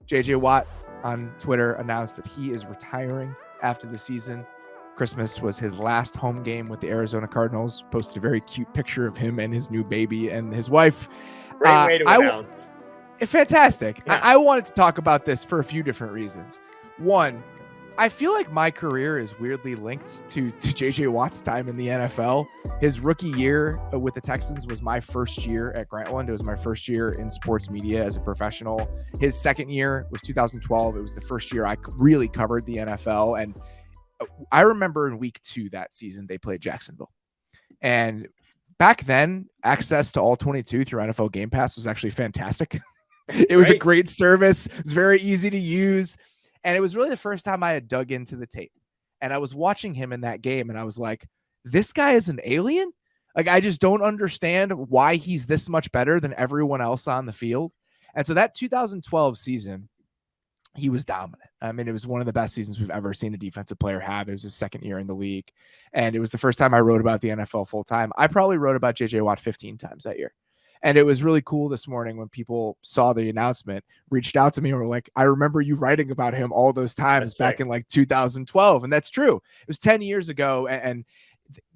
JJ Watt on Twitter announced that he is retiring after the season. Christmas was his last home game with the Arizona Cardinals. Posted a very cute picture of him and his new baby and his wife. Great way to announce. Fantastic. Yeah. I wanted to talk about this for a few different reasons. One, I feel like my career is weirdly linked to JJ Watt's time in the NFL. His rookie year with the Texans was my first year at Grantland. It was my first year in sports media as a professional. His second year was 2012. It was the first year I really covered the NFL. And I remember in week 2 that season, they played Jacksonville. And back then, access to all 22 through NFL Game Pass was actually fantastic. It was a great service. It was very easy to use. And it was really the first time I had dug into the tape. And I was watching him in that game, and I was like, this guy is an alien? Like, I just don't understand why he's this much better than everyone else on the field. And so that 2012 season, he was dominant. I mean, it was one of the best seasons we've ever seen a defensive player have. It was his second year in the league. And it was the first time I wrote about the NFL full time. I probably wrote about JJ Watt 15 times that year. And it was really cool this morning when people saw the announcement, reached out to me and were like, I remember you writing about him all those times back in like 2012. And that's true. It was 10 years ago. And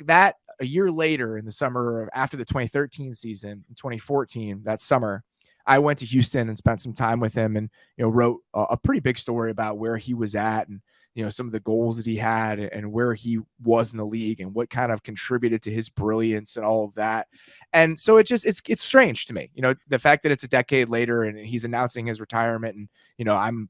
that a year later in the summer of after the 2013 season, in 2014, that summer, I went to Houston and spent some time with him and, wrote a pretty big story about where he was at and, some of the goals that he had and where he was in the league and what kind of contributed to his brilliance and all of that. And so it's strange to me, the fact that it's a decade later and he's announcing his retirement and, I'm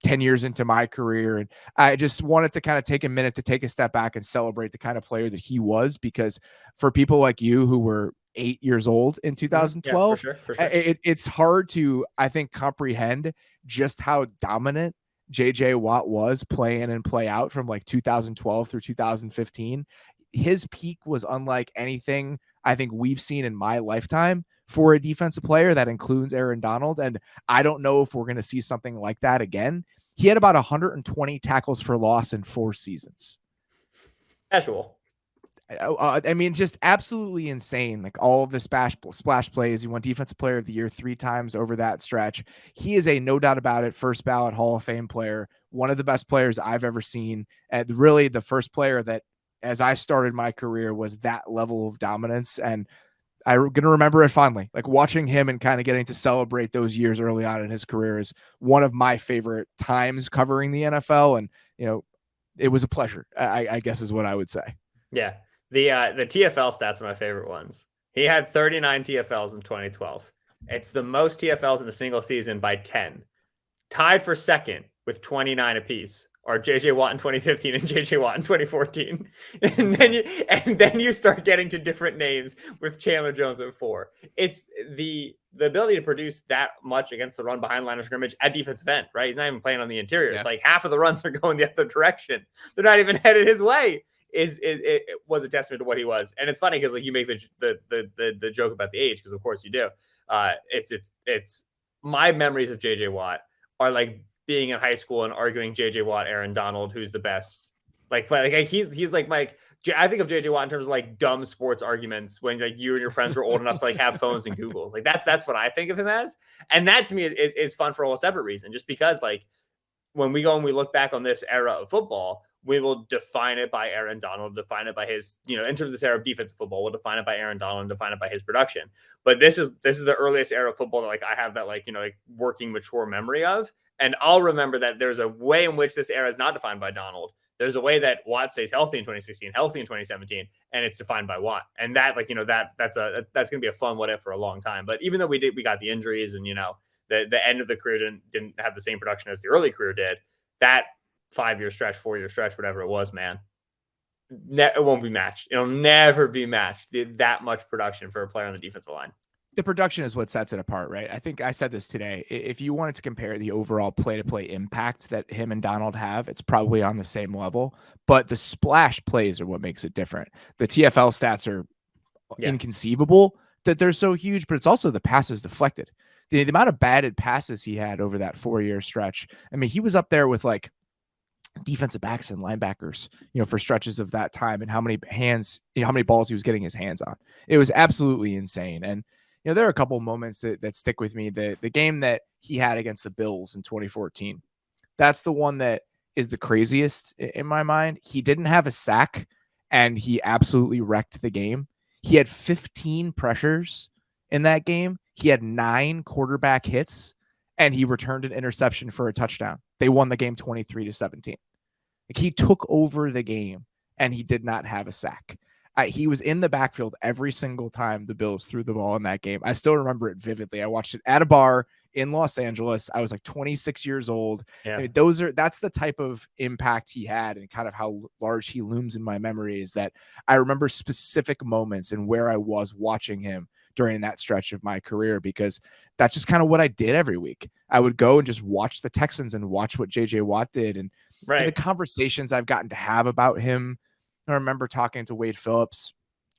10 years into my career. And I just wanted to kind of take a minute to take a step back and celebrate the kind of player that he was, because for people like you who were 8 years old in 2012, for sure. It's hard to, I think, comprehend just how dominant JJ Watt was play in and play out from like 2012 through 2015. His peak was unlike anything I think we've seen in my lifetime for a defensive player. That includes Aaron Donald. And I don't know if we're going to see something like that again. He had about 120 tackles for loss in 4 seasons. Casual. I mean, just absolutely insane. Like all of the splash plays. He won Defensive Player of the Year 3 times over that stretch. He is a no doubt about it first ballot Hall of Fame player. One of the best players I've ever seen. And really the first player that, as I started my career, was that level of dominance. And I'm going to remember it fondly. Like watching him and kind of getting to celebrate those years early on in his career is one of my favorite times covering the NFL. And, it was a pleasure, I guess is what I would say. Yeah. The TFL stats are my favorite ones. He had 39 TFLs in 2012. It's the most TFLs in a single season by 10. Tied for second with 29 apiece are JJ Watt in 2015 and JJ Watt in 2014. And then you start getting to different names with Chandler Jones at 4. It's the ability to produce that much against the run behind line of scrimmage at defensive end, right? He's not even playing on the interior. It's like half of the runs are going the other direction. They're not even headed his way. It was a testament to what he was. And it's funny because like you make the joke about the age, because of course you do. It's my memories of JJ Watt are like being in high school and arguing JJ Watt, Aaron Donald, who's the best. Like he's like I think of JJ Watt in terms of like dumb sports arguments when like you and your friends were old enough to like have phones and Google. Like that's what I think of him as. And that to me is fun for a whole separate reason, just because like when we go and we look back on this era of football, we will define it by Aaron Donald, define it by his, in terms of this era of defensive football, we'll define it by Aaron Donald and define it by his production. But this is the earliest era of football that like I have that like, like working mature memory of. And I'll remember that there's a way in which this era is not defined by Donald. There's a way that Watt stays healthy in 2016, healthy in 2017, and it's defined by Watt. And that like, that's going to be a fun what if for a long time. But even though we got the injuries and, the end of the career didn't have the same production as the early career did, that 5-year stretch, 4-year stretch, whatever it was, man, it won't be matched. It'll never be matched. That much production for a player on the defensive line. The production is what sets it apart, right? I think I said this today. If you wanted to compare the overall play-to-play impact that him and Donald have, it's probably on the same level. But the splash plays are what makes it different. The TFL stats are inconceivable that they're so huge, but it's also the passes deflected. The amount of batted passes he had over that 4-year stretch. I mean, he was up there with like defensive backs and linebackers, for stretches of that time, and how many balls he was getting his hands on. It was absolutely insane. And, there are a couple moments that stick with me. The game that he had against the Bills in 2014, that's the one that is the craziest in my mind. He didn't have a sack, and he absolutely wrecked the game. He had 15 pressures in that game. He had 9 quarterback hits, and he returned an interception for a touchdown. They won the game 23-17. Like, he took over the game, and he did not have a sack. He was in the backfield every single time the Bills threw the ball in that game. I still remember it vividly. I watched it at a bar in Los Angeles. I was like 26 years old. Yeah. I mean, that's the type of impact he had, and kind of how large he looms in my memory, is that I remember specific moments and where I was watching him during that stretch of my career, because that's just kind of what I did every week. I would go and just watch the Texans and watch what JJ Watt did. And the conversations I've gotten to have about him, I remember talking to Wade Phillips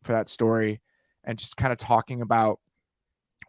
for that story and just kind of talking about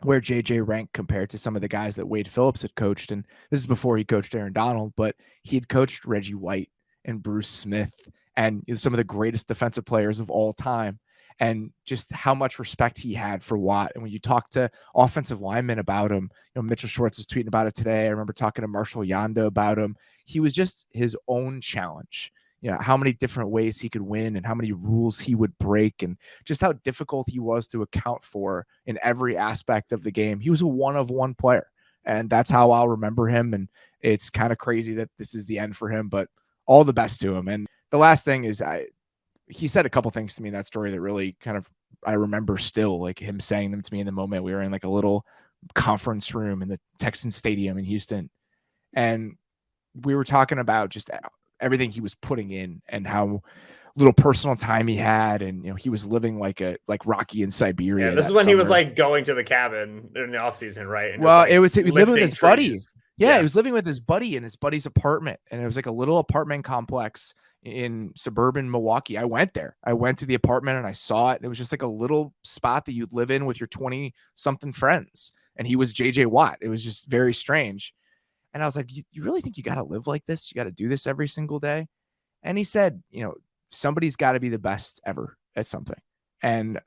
where JJ ranked compared to some of the guys that Wade Phillips had coached. And this is before he coached Aaron Donald, but he had coached Reggie White and Bruce Smith and some of the greatest defensive players of all time, and just how much respect he had for Watt. And when you talk to offensive linemen about him, Mitchell Schwartz is tweeting about it today. I remember talking to Marshall Yanda about him. He was just his own challenge. How many different ways he could win and how many rules he would break, and just how difficult he was to account for in every aspect of the game. He was a one-of-one player, and that's how I'll remember him. And it's kind of crazy that this is the end for him, but all the best to him. And the last thing is, he said a couple things to me in that story that really kind of, I remember still, like him saying them to me in the moment. We were in like a little conference room in the Texans Stadium in Houston, and we were talking about just everything he was putting in and how little personal time he had. And, he was living like Rocky in Siberia. Yeah, this is when he was like going to the cabin in the off season, right? And well, just, like, he was living with his buddy. Yeah, he was living with his buddy in his buddy's apartment. And it was like a little apartment complex in suburban Milwaukee. I went there. I went to the apartment and I saw it. It was just like a little spot that you'd live in with your 20 something friends. And he was JJ Watt. It was just very strange. And I was like, you really think you got to live like this? You got to do this every single day? And he said, somebody's got to be the best ever at something. And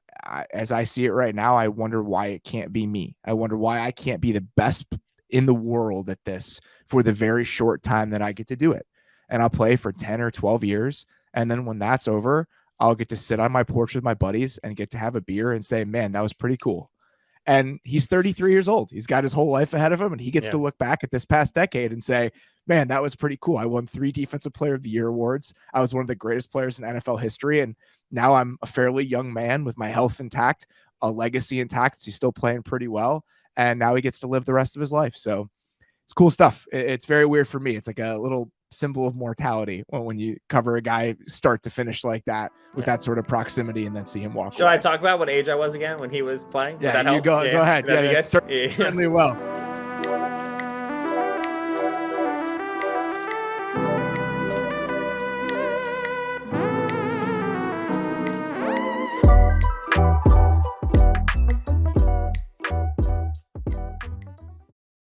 as I see it right now, I wonder why it can't be me. I wonder why I can't be the best in the world at this for the very short time that I get to do it. And I'll play for 10 or 12 years. And then when that's over, I'll get to sit on my porch with my buddies and get to have a beer and say, man, that was pretty cool. And he's 33 years old. He's got his whole life ahead of him, and he gets to look back at this past decade and say, man, that was pretty cool. I won 3 Defensive Player of the Year awards. I was one of the greatest players in NFL history. And now I'm a fairly young man with my health intact, a legacy intact. He's still playing pretty well. And now he gets to live the rest of his life. So it's cool stuff. It's very weird for me. It's like a little symbol of mortality when you cover a guy start to finish like that with that sort of proximity and then see him walk away. I talk about what age I was again when he was playing? Yeah, you go ahead. Yeah, certainly will.